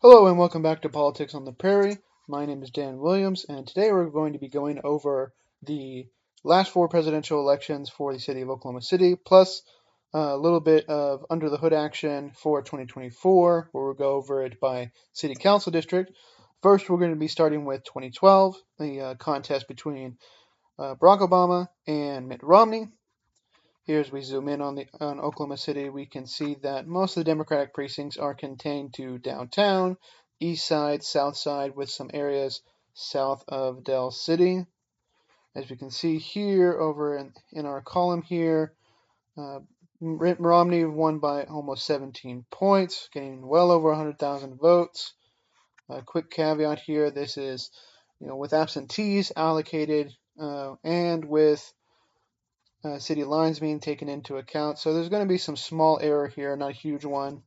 Hello and welcome back to Politics on the Prairie. My name is Dan Williams, and today we're going to be going over the last four presidential elections for the city of Oklahoma City, plus a little bit of under the hood action for 2024, where we'll go over it by city council district. First, we're going to be starting with 2012, the contest between Barack Obama and Mitt Romney. Here, as we zoom in on Oklahoma City, we can see that most of the Democratic precincts are contained to downtown, east side, south side, with some areas south of Del City. As we can see here over in our column here, Mitt Romney won by almost 17 points, getting well over 100,000 votes. A quick caveat here: this is, with absentees allocated and with city lines being taken into account. So there's going to be some small error here, not a huge one.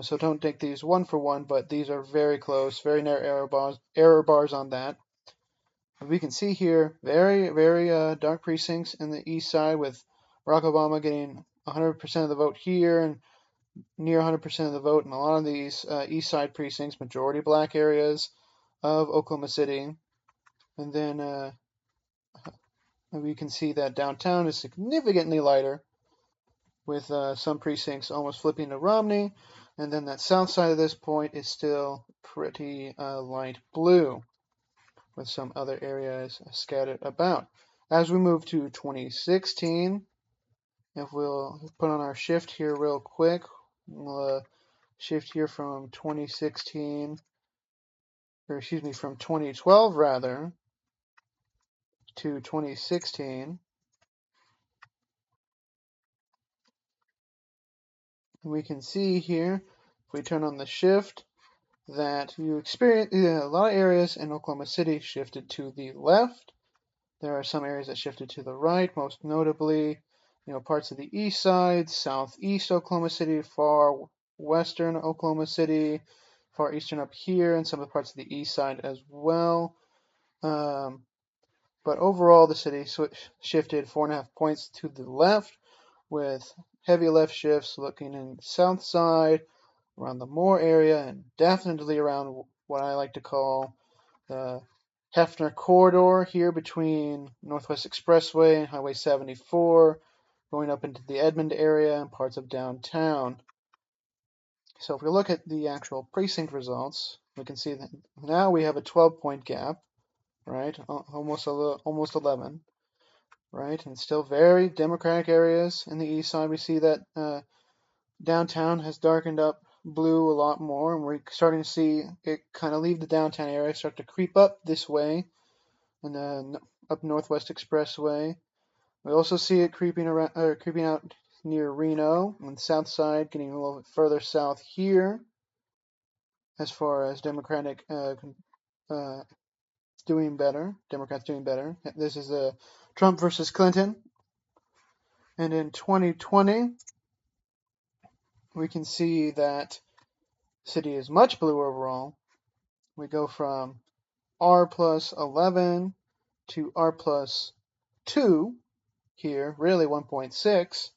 So don't take these one for one, but these are very close, very narrow error bars on that. We can see here very dark precincts in the east side, with Barack Obama getting 100% of the vote here and near 100% of the vote in a lot of these east side precincts, majority black areas of Oklahoma City. And then we can see that downtown is significantly lighter, with some precincts almost flipping to Romney, and then that south side of this point is still pretty light blue, with some other areas scattered about. As we move to 2016, if we'll put on our shift here real quick, we'll shift here from 2016, or excuse me, from 2012 rather, to 2016. And we can see here, if we turn on the shift, that you experience a lot of areas in Oklahoma City shifted to the left. There are some areas that shifted to the right, most notably, parts of the east side, southeast Oklahoma City, far western Oklahoma City, far eastern up here, and some of the parts of the east side as well. But overall, the city shifted 4.5 points to the left, with heavy left shifts looking in the south side, around the Moore area, and definitely around what I like to call the Hefner corridor here between Northwest Expressway and Highway 74, going up into the Edmond area and parts of downtown. So if we look at the actual precinct results, we can see that now we have a 12-point gap, right? Almost 11, right? And still very Democratic areas in the east side. We see that downtown has darkened up blue a lot more, and we're starting to see it kind of leave the downtown area, start to creep up this way, and then up Northwest Expressway. We also see it creeping out near Reno on the south side, getting a little bit further south here, as far as Democratic doing better. Democrats doing better. This is Trump versus Clinton, and in 2020, we can see that the city is much bluer overall. We go from R plus 11 to R plus 2 here, really 1.6.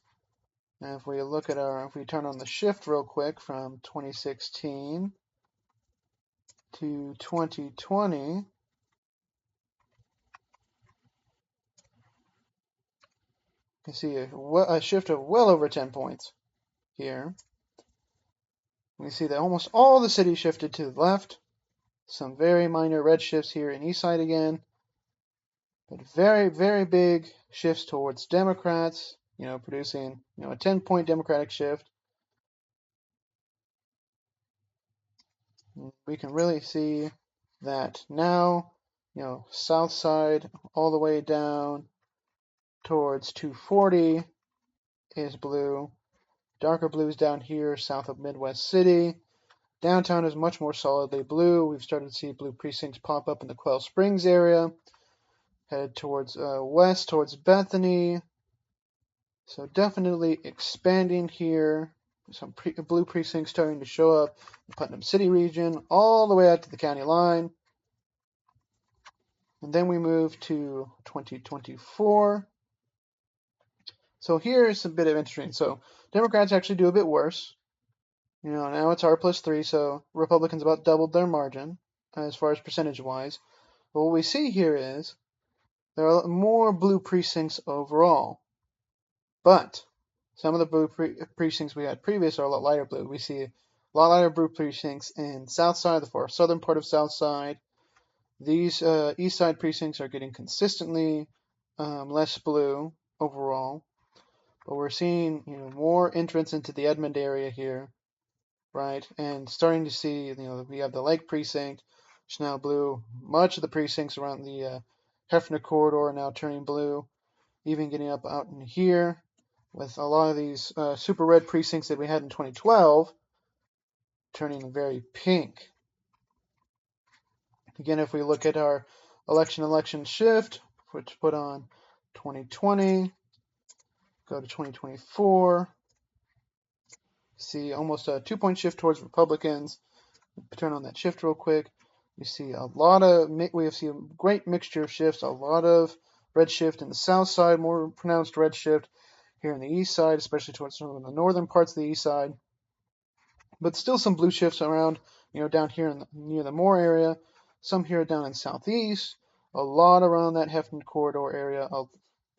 And if we turn on the shift real quick from 2016 to 2020, you can see a shift of well over 10 points here. We see that almost all the city shifted to the left. Some very minor red shifts here in east side again, but very big shifts towards Democrats, producing a 10-point Democratic shift. We can really see that now, south side all the way down towards 240 is blue. Darker blues down here south of Midwest City. Downtown is much more solidly blue. We've started to see blue precincts pop up in the Quail Springs area, headed towards west, towards Bethany. So definitely expanding here. Some blue precincts starting to show up in the Putnam City region, all the way out to the county line. And then we move to 2024. So here's a bit of interesting. So Democrats actually do a bit worse. Now it's R+3, so Republicans about doubled their margin as far as percentage-wise. But what we see here is there are more blue precincts overall. But some of the blue precincts we had previous are a lot lighter blue. We see a lot lighter blue precincts in South Side, the far southern part of South Side. These East Side precincts are getting consistently less blue overall. But we're seeing more entrance into the Edmond area here, right? And starting to see we have the Lake precinct, which is now blue. Much of the precincts around the Hefner corridor are now turning blue. Even getting up out in here, with a lot of these super red precincts that we had in 2012 turning very pink. Again, if we look at our election shift, which put on 2020, go to 2024, see almost a 2-point shift towards Republicans. Turn on that shift real quick. You see we see a great mixture of shifts, a lot of red shift in the south side, more pronounced red shift here in the east side, especially towards some of the northern parts of the east side. But still some blue shifts around, down here near the Moore area, some here down in southeast, a lot around that Hefner corridor area,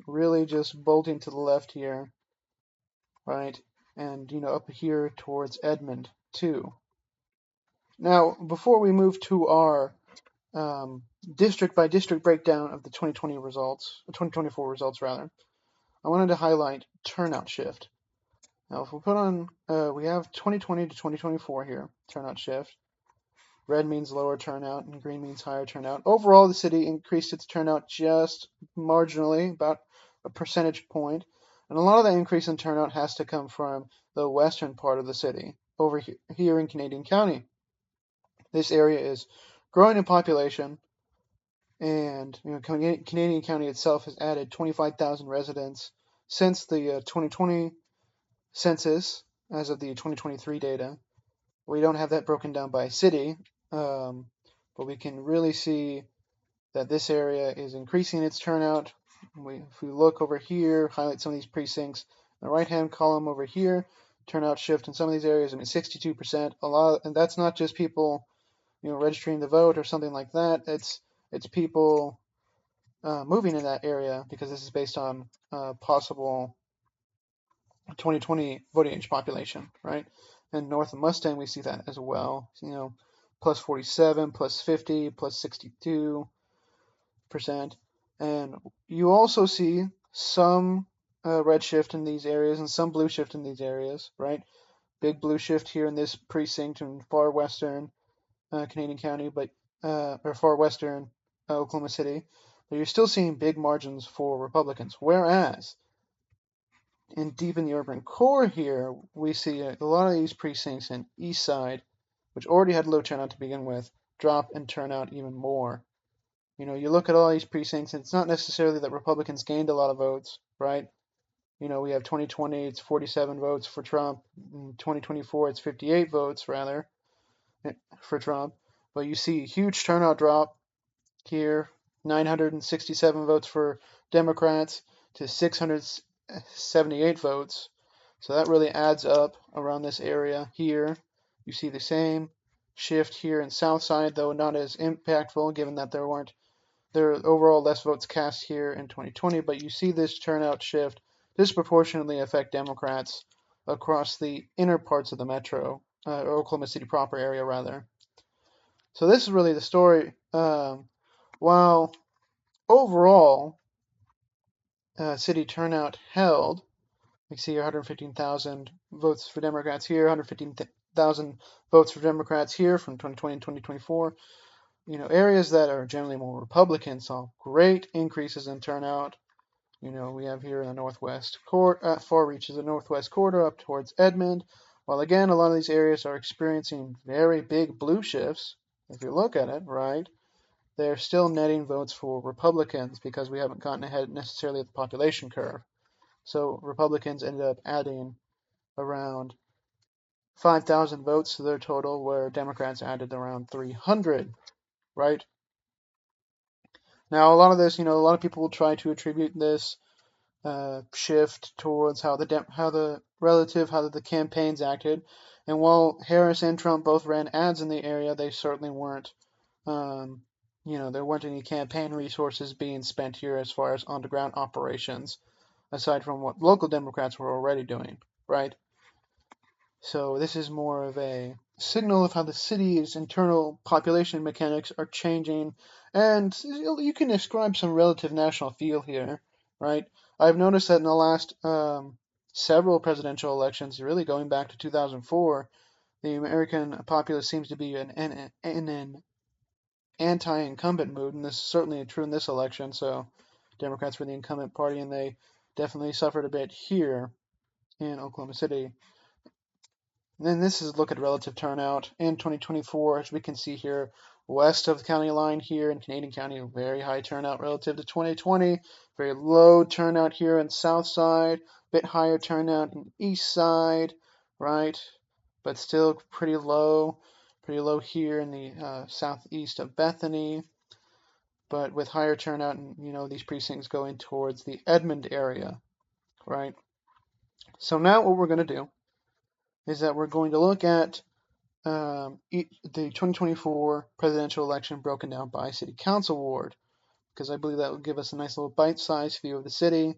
really just bolting to the left here, right? And, up here towards Edmond, too. Now, before we move to our district by district breakdown of the 2024 results rather, I wanted to highlight turnout shift. Now, if we put on, we have 2020 to 2024 here, turnout shift. Red means lower turnout and green means higher turnout. Overall, the city increased its turnout just marginally, about a percentage point. And a lot of that increase in turnout has to come from the western part of the city, over here in Canadian County. This area is growing in population, and Canadian County itself has added 25,000 residents since the 2020 census. As of the 2023 data, we don't have that broken down by city, but we can really see that this area is increasing its turnout. If we look over here, highlight some of these precincts, the right-hand column over here, turnout shift in some of these areas, 62%. And that's not just people registering to vote or something like that. It's people moving in that area, because this is based on possible 2020 voting age population, right? And north of Mustang, we see that as well. Plus 47, plus 50, plus 62%. And you also see some red shift in these areas and some blue shift in these areas, right? Big blue shift here in this precinct in far western Canadian County, or far western Oklahoma City. But you're still seeing big margins for Republicans. Whereas deep in the urban core here, we see a lot of these precincts in east side, which already had low turnout to begin with, drop and turn out even more. You look at all these precincts, and it's not necessarily that Republicans gained a lot of votes, right? We have 2020, it's 47 votes for Trump. In 2024, it's 58 votes, rather, for Trump. But you see a huge turnout drop here, 967 votes for Democrats to 678 votes. So that really adds up around this area here. You see the same shift here in South Side, though not as impactful, given that there were overall less votes cast here in 2020. But you see this turnout shift disproportionately affect Democrats across the inner parts of the metro, or Oklahoma City proper area, rather. So this is really the story. While overall city turnout held, we see here 115,000 votes for Democrats here, 115,000 votes for Democrats here from 2020 and 2024. Areas that are generally more Republican saw great increases in turnout. We have here in the northwest far reaches the northwest corridor up towards Edmond. While again, a lot of these areas are experiencing very big blue shifts. If you look at it, right, they're still netting votes for Republicans, because we haven't gotten ahead necessarily of the population curve. So Republicans ended up adding around 5,000 votes to their total, where Democrats added around 300, right? Now, a lot of this, a lot of people will try to attribute this shift towards how the campaigns acted, And while Harris and Trump both ran ads in the area, they certainly weren't, there weren't any campaign resources being spent here as far as on-the-ground operations, aside from what local Democrats were already doing, right? So this is more of a signal of how the city's internal population mechanics are changing, and you can ascribe some relative national feel here, right? I've noticed that in the last several presidential elections, really going back to 2004, the American populace seems to be in an anti-incumbent mood, and this is certainly true in this election. So Democrats were the incumbent party, and they definitely suffered a bit here in Oklahoma City. And then this is a look at relative turnout in 2024, as we can see here, west of the county line here in Canadian County, very high turnout relative to 2020, very low turnout here in south side, bit higher turnout in east side, right? But still pretty low here in the southeast of Bethany, but with higher turnout and these precincts going towards the Edmond area, right? So now what we're going to do is that we're going to look at the 2024 presidential election broken down by city council ward, because I believe that will give us a nice little bite-sized view of the city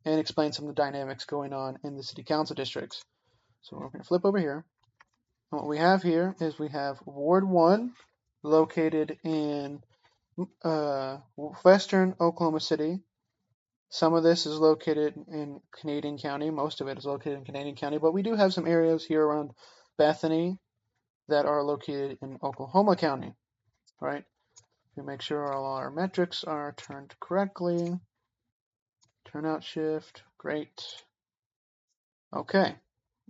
and explain some of the dynamics going on in the city council districts. So we're going to flip over here. And what we have here is we have Ward 1 located in western Oklahoma City. Some of this is located in Canadian County. Most of it is located in Canadian County, but we do have some areas here around Bethany that are located in Oklahoma County, right? We make sure all our metrics are turned correctly. Turnout shift, great. Okay,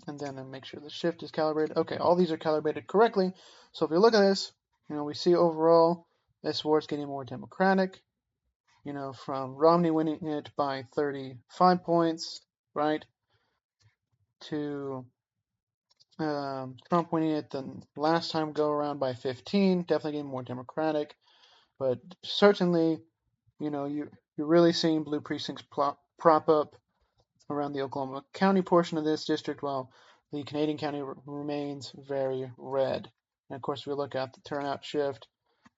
and then make sure the shift is calibrated. Okay, all these are calibrated correctly. So if you look at this, we see overall this ward's getting more Democratic, from Romney winning it by 35 points, right, to Trump winning it the last time go around by 15, definitely getting more Democratic. But certainly, you're really seeing blue precincts prop up around the Oklahoma County portion of this district, while the Canadian County remains very red. And of course, if we look at the turnout shift,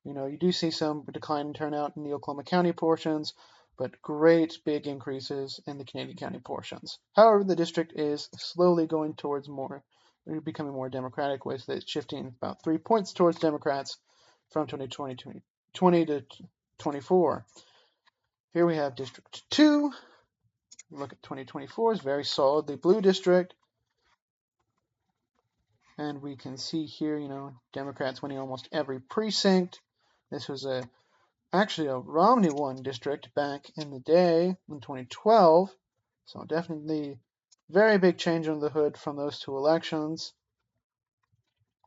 you do see some decline in turnout in the Oklahoma County portions, but great big increases in the Canadian County portions. However, the district is slowly going towards becoming more Democratic, with it shifting about 3 points towards Democrats from 2020 to 24. Here we have District 2. Look at 2024 is very solidly blue district. And we can see here, Democrats winning almost every precinct. This was actually a Romney won district back in the day in 2012. So definitely very big change under the hood from those two elections.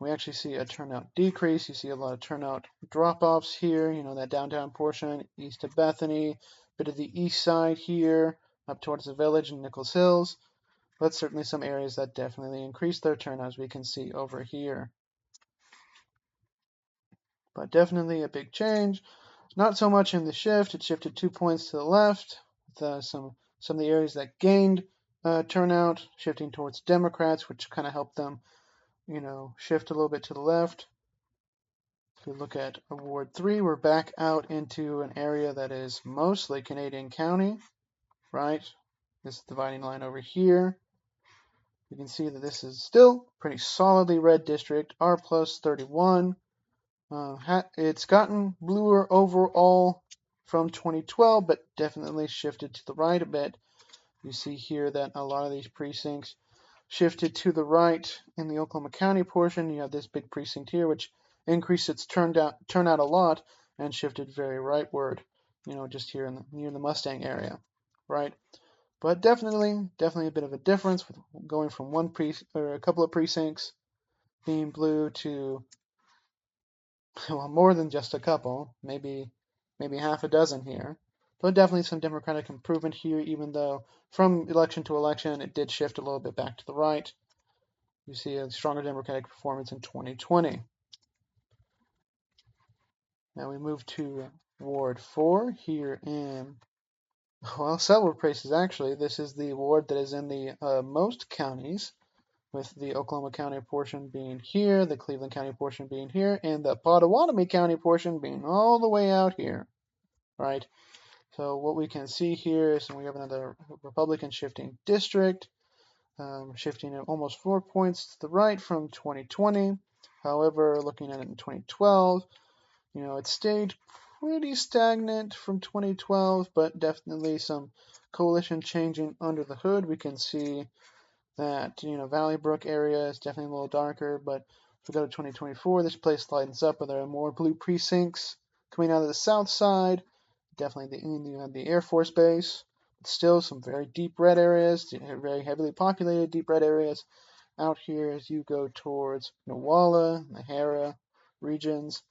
We actually see a turnout decrease. You see a lot of turnout drop-offs here, that downtown portion, east of Bethany, bit of the east side here, up towards the village and Nichols Hills. But certainly some areas that definitely increased their turnout, as we can see over here. But definitely a big change. Not so much in the shift. It shifted 2 points to the left. With, some of the areas that gained turnout shifting towards Democrats, which kind of helped them, shift a little bit to the left. If we look at Ward 3, we're back out into an area that is mostly Canadian County, right? This dividing line over here. You can see that this is still pretty solidly red district, R plus 31. It's gotten bluer overall from 2012, but definitely shifted to the right a bit. You see here that a lot of these precincts shifted to the right in the Oklahoma County portion. You have this big precinct here, which increased its turnout a lot and shifted very rightward, just here near the Mustang area, right? But definitely a bit of a difference with going from a couple of precincts being blue to, well, more than just a couple, maybe half a dozen here. But definitely some Democratic improvement here, even though from election to election it did shift a little bit back to the right. You see a stronger Democratic performance in 2020. Now we move to Ward 4 here in, well, several places actually. This is the ward that is in the most counties. with the Oklahoma County portion being here, the Cleveland County portion being here, and the Pottawatomie County portion being all the way out here, right? So what we can see here is we have another Republican shifting district, shifting at almost 4 points to the right from 2020. However, looking at it in 2012, it stayed pretty stagnant from 2012, but definitely some coalition changing under the hood. We can see that, Valley Brook area is definitely a little darker, but if we go to 2024, this place lightens up, and there are more blue precincts coming out of the south side. Definitely the Air Force Base. But still some very deep red areas, very heavily populated deep red areas out here as you go towards Newalla, Nahara regions.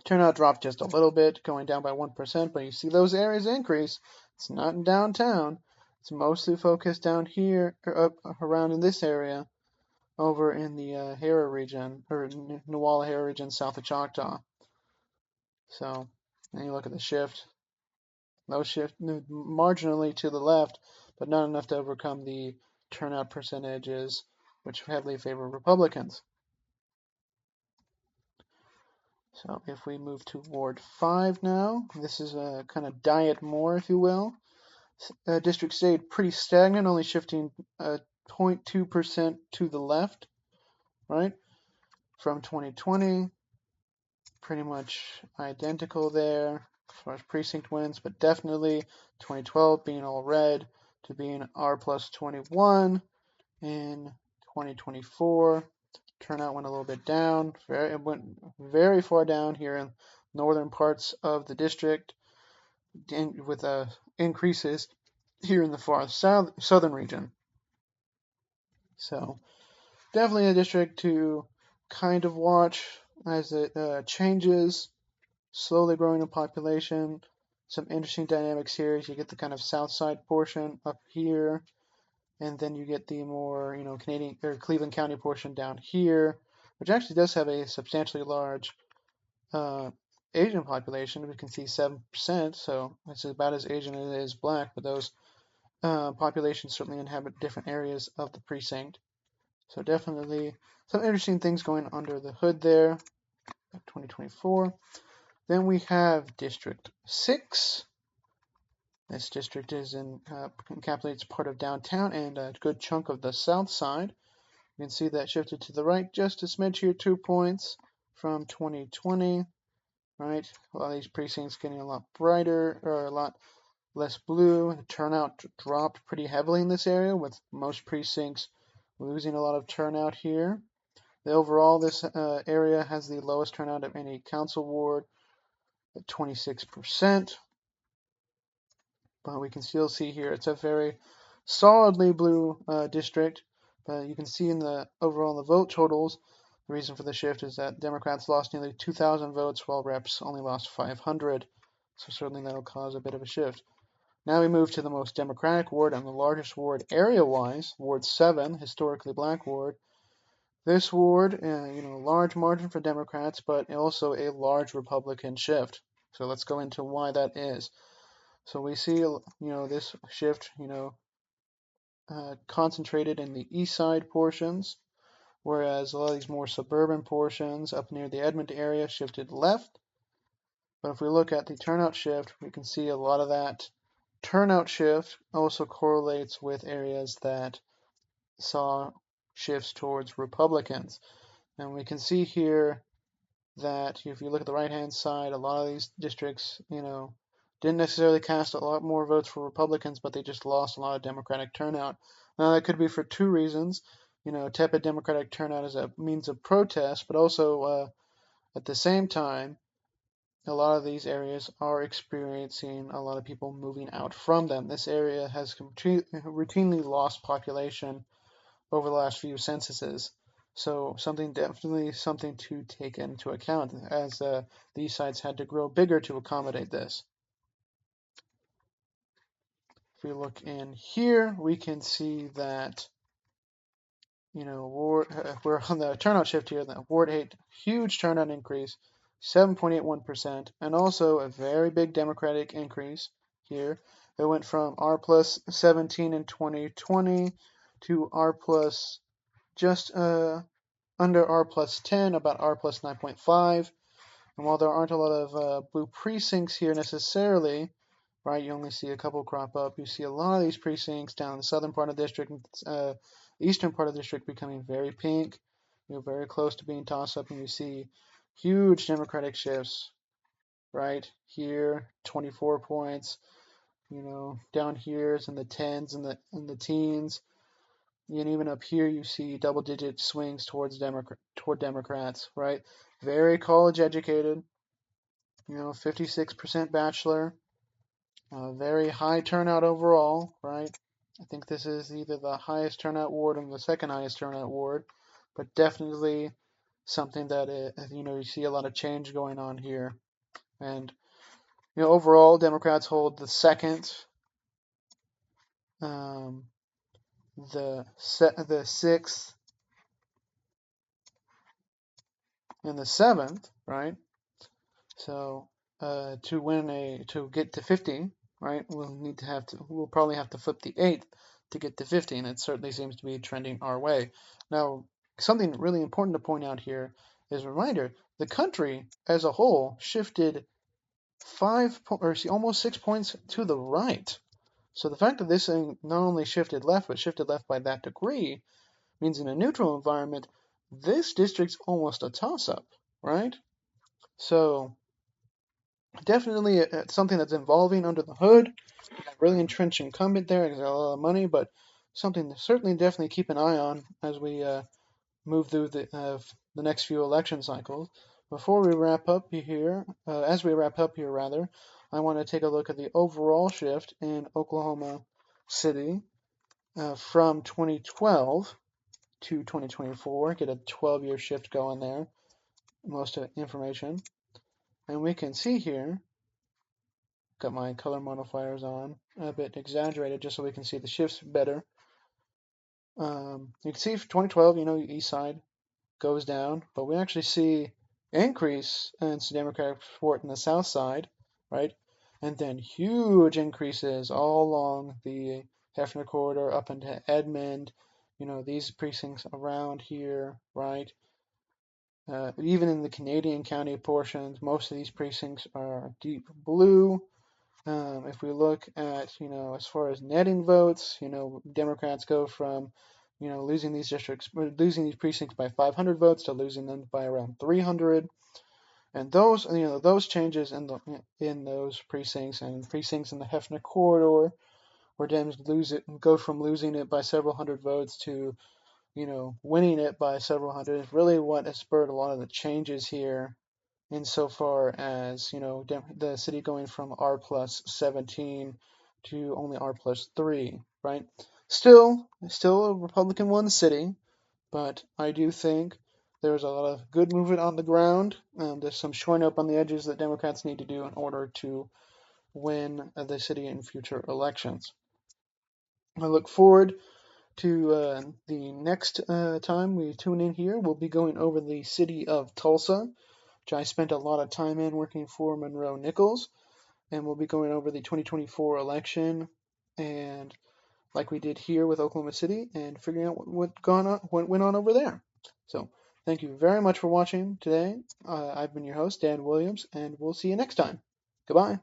Turnout dropped just a little bit, going down by 1%, but you see those areas increase. It's not in downtown. It's mostly focused down here, or up around in this area, over in the Hara region, or Newalla Hara region, south of Choctaw. So, then you look at the shift. Those shift marginally to the left, but not enough to overcome the turnout percentages, which heavily favor Republicans. So if we move to Ward 5 now, this is a kind of Diet Moore, if you will. District stayed pretty stagnant, only shifting 0.2% to the left, right? From 2020, pretty much identical there as far as precinct wins, but definitely 2012 being all red to being R plus 21 in 2024. Turnout went a little bit down. It went very far down here in northern parts of the district, with increases here in the far southern region. So definitely a district to kind of watch as it changes, slowly growing in population. Some interesting dynamics here is you get the kind of south side portion up here, and then you get the more, Canadian or Cleveland County portion down here, which actually does have a substantially large Asian population. We can see 7%, so it's about as Asian as it is black, but those populations certainly inhabit different areas of the precinct. So definitely some interesting things going under the hood there. 2024. Then we have District 6. This district encapsulates part of downtown and a good chunk of the south side. You can see that shifted to the right just a smidge here, 2 points from 2020, right? A lot of these precincts getting a lot brighter, or a lot less blue. The turnout dropped pretty heavily in this area, with most precincts losing a lot of turnout here. Overall, this area has the lowest turnout of any council ward at 26%. But we can still see here it's a very solidly blue district. But you can see in the overall the vote totals, the reason for the shift is that Democrats lost nearly 2,000 votes, while Reps only lost 500. So certainly that'll cause a bit of a shift. Now we move to the most Democratic ward and the largest ward area-wise, Ward 7, historically black ward. This ward, large margin for Democrats, but also a large Republican shift. So let's go into why that is. So we see, this shift, concentrated in the east side portions, whereas a lot of these more suburban portions up near the Edmond area shifted left. But if we look at the turnout shift, we can see a lot of that turnout shift also correlates with areas that saw shifts towards Republicans. And we can see here that if you look at the right-hand side, a lot of these districts, didn't necessarily cast a lot more votes for Republicans, but they just lost a lot of Democratic turnout. Now, that could be for two reasons. Tepid Democratic turnout as a means of protest, but also at the same time, a lot of these areas are experiencing a lot of people moving out from them. This area has routinely lost population over the last few censuses. So definitely something to take into account, as these sites had to grow bigger to accommodate this. If we look in here, we can see that, we're on the turnout shift here. The Ward 8, huge turnout increase, 7.81%, and also a very big Democratic increase here. It went from R plus 17 in 2020 to R plus just under R plus 10, about R plus 9.5. And while there aren't a lot of blue precincts here necessarily, right, you only see a couple crop up. You see a lot of these precincts down in the southern part of the district, eastern part of the district becoming very pink. You're very close to being tossed up, and you see huge Democratic shifts. Right here, 24 points. Down here is in the tens and the teens. And even up here, you see double-digit swings toward Democrats, right? Very college educated, 56% bachelor, very high turnout overall, right? I think this is either the highest turnout ward or the second highest turnout ward, but definitely something that you see a lot of change going on here. And overall, Democrats hold the second, the sixth, and the seventh, right? So to get to 50, right, we'll probably have to flip the eighth to get to 50, and it certainly seems to be trending our way. Now, something really important to point out here is a reminder: the country as a whole shifted almost 6 points to the right. So the fact that this thing not only shifted left, but shifted left by that degree means in a neutral environment, this district's almost a toss-up, right? So definitely something that's evolving under the hood. Really entrenched incumbent there, got a lot of money, but something to certainly definitely keep an eye on as we move through the next few election cycles. Before we wrap up here, I want to take a look at the overall shift in Oklahoma City from 2012 to 2024. Get a 12-year shift going there. Most of the information. And we can see here, got my color modifiers on, a bit exaggerated just so we can see the shifts better. You can see for 2012, east side goes down, but we actually see increase in Democratic support in the south side, right? And then huge increases all along the Hefner corridor up into Edmond, these precincts around here, right? Even in the Canadian county portions, most of these precincts are deep blue. If we look at, as far as netting votes, Democrats go from, losing these precincts by 500 votes to losing them by around 300. And those changes in those precincts and precincts in the Hefner corridor, where Dems go from losing it by several hundred votes to, winning it by several hundred, is really what has spurred a lot of the changes here insofar as, the city going from R plus 17 to only R plus 3, right? Still a Republican won city, but I do think there's a lot of good movement on the ground. There's some shoring up on the edges that Democrats need to do in order to win the city in future elections. I look forward to the next time we tune in here. We'll be going over the city of Tulsa, which I spent a lot of time in working for Monroe Nichols, and we'll be going over the 2024 election, and like we did here with Oklahoma City, and figuring out what went on over there. So thank you very much for watching today. I've been your host, Dan Williams, and we'll see you next time. Goodbye.